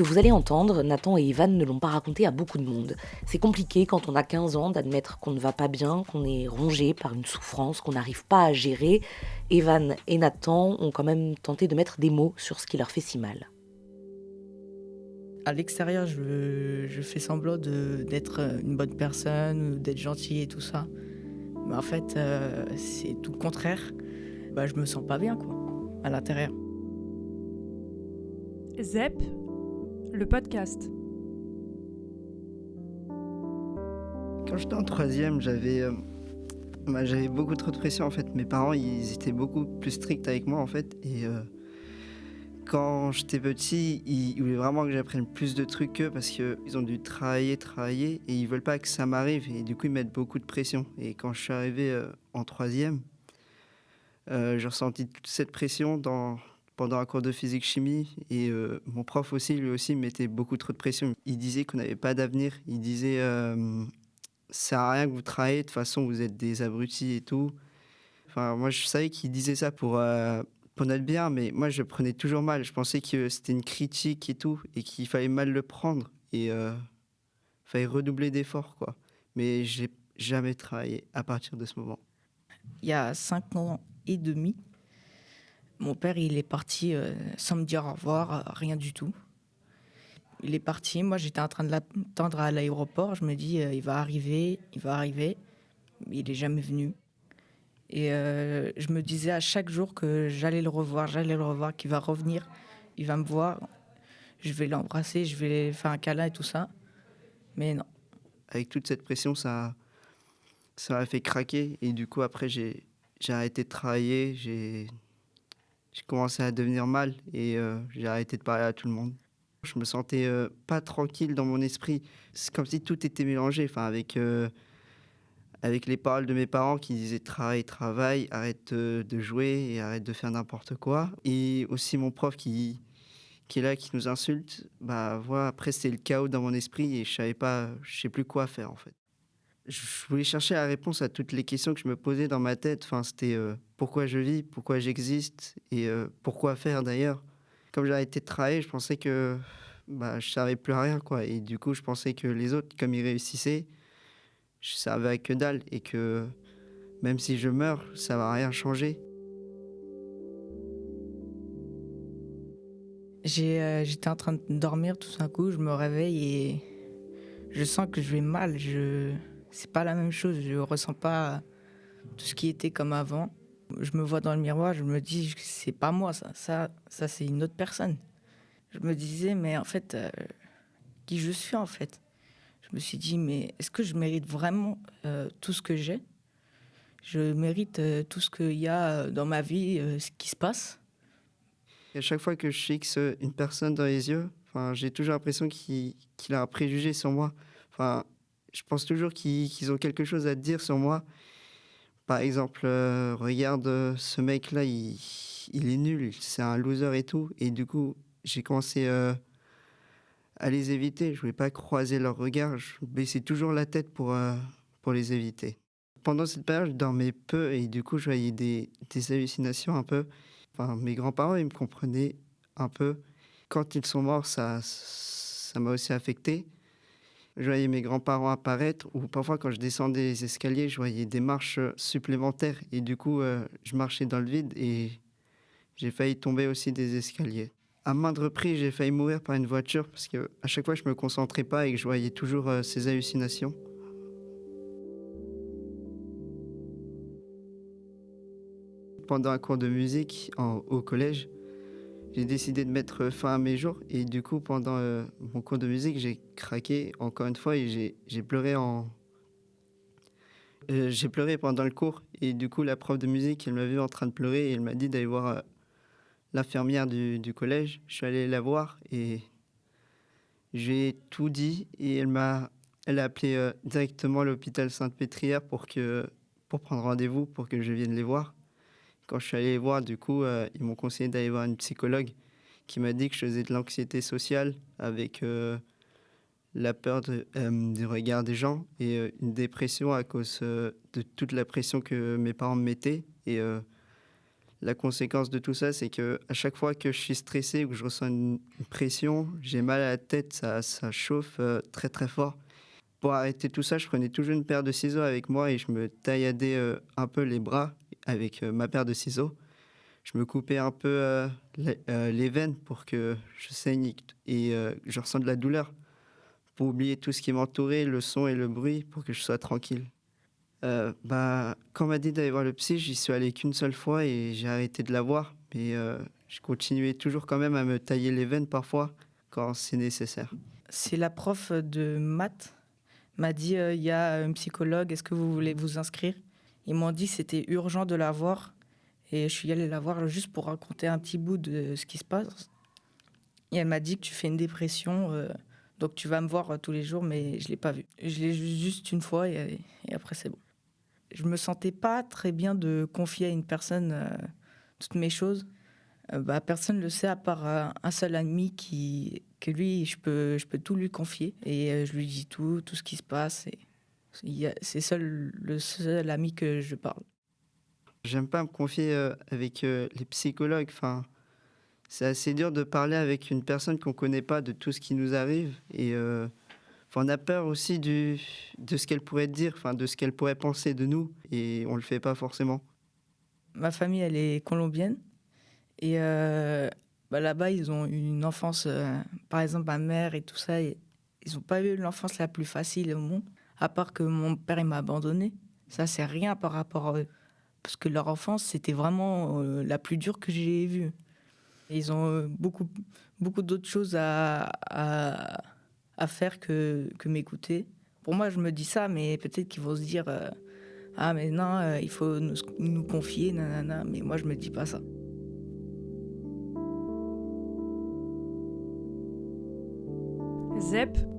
que vous allez entendre, Nathan et Evan ne l'ont pas raconté à beaucoup de monde. C'est compliqué quand on a 15 ans d'admettre qu'on ne va pas bien, qu'on est rongé par une souffrance qu'on n'arrive pas à gérer. Evan et Nathan ont quand même tenté de mettre des mots sur ce qui leur fait si mal. À l'extérieur, je fais semblant d'être une bonne personne, d'être gentil et tout ça. Mais en fait, c'est tout le contraire. Je me sens pas bien, quoi, à l'intérieur. ZEP, le podcast. Quand j'étais en troisième, j'avais beaucoup trop de pression en fait. Mes parents, ils étaient beaucoup plus stricts avec moi en fait. Et quand j'étais petit, ils voulaient vraiment que j'apprenne plus de trucs qu'eux parce qu'ils ont dû travailler et ils veulent pas que ça m'arrive. Et du coup, ils mettent beaucoup de pression. Et quand je suis arrivé en troisième, j'ai ressenti toute cette pression pendant un cours de physique-chimie. Et mon prof aussi, lui aussi, mettait beaucoup trop de pression. Il disait qu'on n'avait pas d'avenir. Il disait... ça sert à rien que vous travaillez, de toute façon vous êtes des abrutis et tout. Enfin, moi je savais qu'il disait ça pour notre bien, mais moi je le prenais toujours mal. Je pensais que c'était une critique et tout, et qu'il fallait mal le prendre, et fallait redoubler d'efforts, quoi. Mais j'ai jamais travaillé à partir de ce moment. Il y a 5 ans et demi, mon père, il est parti sans me dire au revoir, rien du tout. Il est parti, moi j'étais en train de l'attendre à l'aéroport, je me dis il va arriver, mais il est jamais venu. Et je me disais à chaque jour que j'allais le revoir, qu'il va revenir, il va me voir, je vais l'embrasser, je vais lui faire un câlin et tout ça. Mais non. Avec toute cette pression, ça m'a fait craquer, et du coup après j'ai arrêté de travailler, j'ai commencé à devenir mal, et j'ai arrêté de parler à tout le monde. Je me sentais pas tranquille dans mon esprit. C'est comme si tout était mélangé, enfin, avec les paroles de mes parents qui disaient travaille, travaille, arrête de jouer et arrête de faire n'importe quoi. Et aussi mon prof qui est là, qui nous insulte. Voilà, après c'était le chaos dans mon esprit et je sais plus quoi faire en fait. Je voulais chercher la réponse à toutes les questions que je me posais dans ma tête. Enfin, c'était pourquoi je vis, pourquoi j'existe et pourquoi faire d'ailleurs. Comme j'ai arrêté de travailler, je pensais que je servais plus à rien, quoi. Et du coup, je pensais que les autres, comme ils réussissaient, je servais à que dalle et que même si je meurs, ça va rien changer. J'étais en train de dormir, tout d'un coup, je me réveille et je sens que je vais mal. C'est pas la même chose, je ressens pas tout ce qui était comme avant. Je me vois dans le miroir, je me dis c'est pas moi ça c'est une autre personne. Je me disais mais en fait qui je suis en fait. Je me suis dit mais est-ce que je mérite vraiment tout ce que j'ai? Je mérite tout ce qu'il y a dans ma vie, ce qui se passe. Et à chaque fois que je fixe une personne dans les yeux, enfin, j'ai toujours l'impression qu'il a un préjugé sur moi. Enfin, je pense toujours qu'ils ont quelque chose à dire sur moi. Par exemple, regarde ce mec-là, il est nul, c'est un loser et tout. Et du coup, j'ai commencé à les éviter. Je voulais pas croiser leurs regards. Je baissais toujours la tête pour les éviter. Pendant cette période, je dormais peu et du coup, je voyais des hallucinations un peu. Enfin, mes grands-parents, ils me comprenaient un peu. Quand ils sont morts, ça m'a aussi affecté. Je voyais mes grands-parents apparaître ou parfois quand je descendais les escaliers, je voyais des marches supplémentaires et du coup, je marchais dans le vide et j'ai failli tomber aussi des escaliers. À maintes reprises, j'ai failli mourir par une voiture parce qu'à chaque fois, je me concentrais pas et que je voyais toujours ces hallucinations. Pendant un cours de musique au collège, j'ai décidé de mettre fin à mes jours et du coup, pendant mon cours de musique, j'ai craqué encore une fois et j'ai pleuré j'ai pleuré pendant le cours et du coup, la prof de musique, elle m'a vu en train de pleurer et elle m'a dit d'aller voir l'infirmière du collège. Je suis allé la voir et j'ai tout dit et elle a appelé directement l'hôpital Sainte-Pétrière pour prendre rendez-vous pour que je vienne les voir. Quand je suis allé les voir, du coup, ils m'ont conseillé d'aller voir une psychologue qui m'a dit que je faisais de l'anxiété sociale avec la peur du regard des gens et une dépression à cause de toute la pression que mes parents me mettaient et La conséquence de tout ça, c'est que à chaque fois que je suis stressé ou que je ressens une pression, j'ai mal à la tête, ça chauffe très très fort. Pour arrêter tout ça, je prenais toujours une paire de ciseaux avec moi et je me tailladais un peu les bras avec ma paire de ciseaux. Je me coupais un peu les veines pour que je saigne et je ressens de la douleur. Pour oublier tout ce qui m'entourait, le son et le bruit, pour que je sois tranquille. Quand on m'a dit d'aller voir le psy, j'y suis allé qu'une seule fois et j'ai arrêté de la voir. Mais je continuais toujours quand même à me tailler les veines parfois quand c'est nécessaire. C'est la prof de maths m'a dit il y a un psychologue, est-ce que vous voulez vous inscrire? Ils m'ont dit que c'était urgent de la voir et je suis allée la voir juste pour raconter un petit bout de ce qui se passe. Et elle m'a dit que tu fais une dépression, donc tu vas me voir tous les jours, mais je ne l'ai pas vue. Je l'ai vue juste une fois et après c'est bon. Je me sentais pas très bien de confier à une personne toutes mes choses. Personne ne le sait à part un seul ami que lui, je peux tout lui confier. Et je lui dis tout ce qui se passe. C'est le seul ami que je parle. J'aime pas me confier avec les psychologues. Enfin, c'est assez dur de parler avec une personne qu'on connaît pas de tout ce qui nous arrive. Et on a peur aussi de ce qu'elle pourrait dire, de ce qu'elle pourrait penser de nous. Et on le fait pas forcément. Ma famille, elle est colombienne. Et là-bas, ils ont eu une enfance, par exemple, ma mère et tout ça, ils n'ont pas eu l'enfance la plus facile au monde, à part que mon père, il m'a abandonné. Ça, c'est rien par rapport à eux. Parce que leur enfance, c'était vraiment la plus dure que j'ai vue. Ils ont beaucoup d'autres choses à faire que m'écouter. Pour moi, je me dis ça, mais peut-être qu'ils vont se dire ah, mais non, il faut nous confier, nanana. Mais moi, je me dis pas ça. zep.media